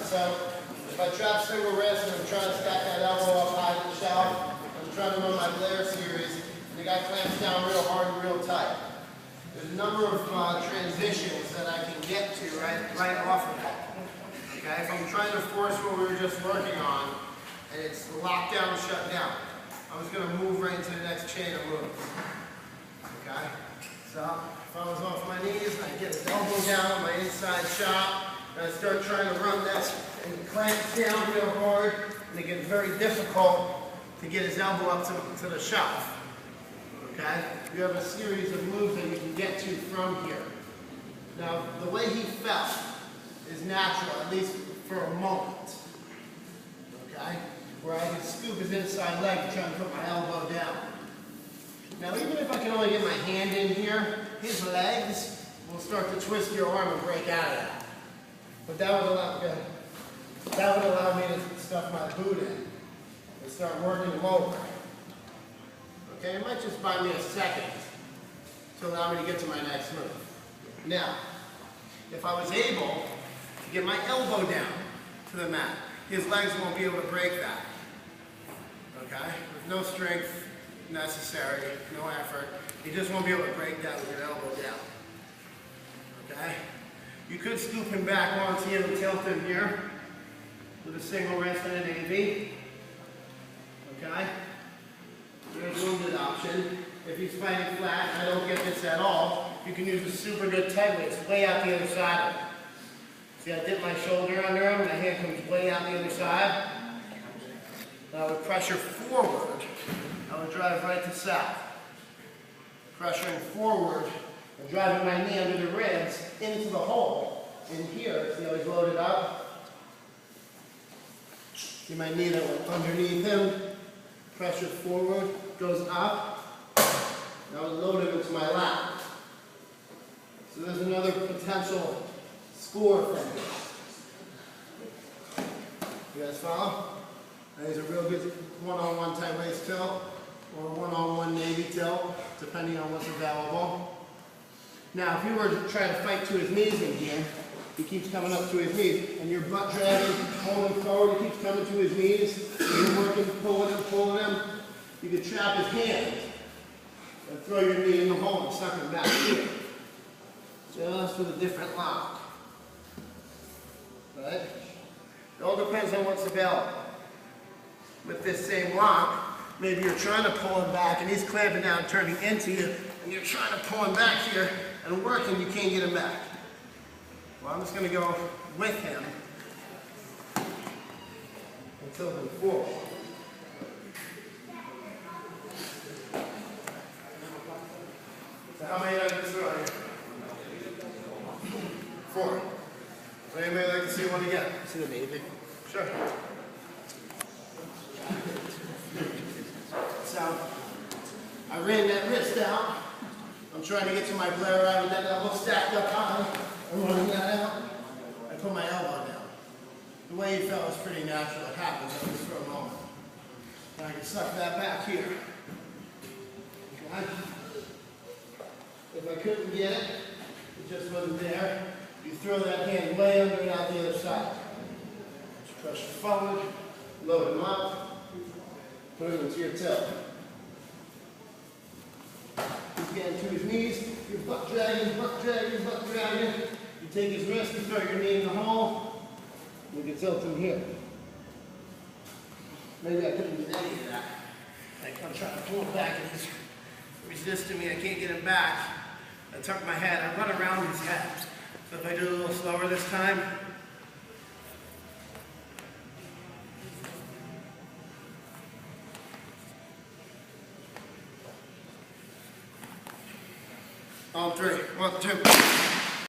So if I trap single wrist and I'm trying to stack that elbow up high to the shelf, I'm trying to run my Blair series, and the guy clamps down real hard and real tight. There's a number of transitions that I can get to right off of that. Okay, if I'm trying to force what we were just working on, and it's locked down and shut down, I'm just going to move right into the next chain of moves. Okay, so if I was off my knees, I get his elbow down on my inside chop, and I start trying to run this, and he clamps down real hard, and it gets very difficult to get his elbow up to the shelf. Okay, you have a series of moves that you can get to from here. Now, the way he fell is natural, at least for a moment. Okay, where I can scoop his inside leg and try and put my elbow down. Now, even if I can only get my hand in here, his legs will start to twist your arm and break out of that. But that would allow me to stuff my boot in and start working him over. Okay, it might just buy me a second to allow me to get to my next move. Now, if I was able to get my elbow down to the mat, his legs won't be able to break that. Okay, with no strength necessary, no effort, you just won't be able to break that with your elbow down. Okay, you could scoop him back onto you and tilt him here with a single wrist and an AV. Okay. There's one good option. If he's fighting flat and I don't get this at all, you can use a super good tag weight. It's way out the other side of it. See, I dip my shoulder under him, my hand comes way out the other side. Now with pressure forward, I would drive right to south. Pressuring forward and driving my knee under the ribs into the hole. In here, see how he's loaded up? See my knee that went underneath him? Pressure forward, goes up. Now load him into my lap. So there's another potential score thing. You guys follow? There's a real good one-on-one tight waist tilt or one-on-one Navy tilt, depending on what's available. Now, if you were to try to fight to his knees in here, he keeps coming up to his knees, and your butt dragging, holding forward, he keeps coming to his knees, you're working, pulling him. You can trap his hand and throw your knee in the hole and suck him back here. Just with a different lock. Right? It all depends on what's available. With this same lock, maybe you're trying to pull him back and he's clamping down, turning into you, and you're trying to pull him back here and working, you can't get him back. Well, I'm just going to go with him and tilt him forward. So how many like this are here? 4. Would anybody like to see one again? See the Navy? Sure. So, I ran that wrist out. I'm trying to get to my Blair out with that elbow stacked up high. I'm running that out. I put my elbow down. The way he fell was pretty natural. It happens at least for a moment. Now I can suck that back here. Okay. If I couldn't get it, it just wasn't there. You throw that hand way under and out the other side. Just pressure forward, load him up, put him into your tilt. He's getting to his knees, you're butt dragging. You take his wrist, you throw your knee in the hole, you can tilt him here. Maybe I couldn't do any of that. Like I'm trying to pull him back and he's resisting me, I can't get him back. I tuck my head, I run around his head. So if I do it a little slower this time, on 3, 1, 2.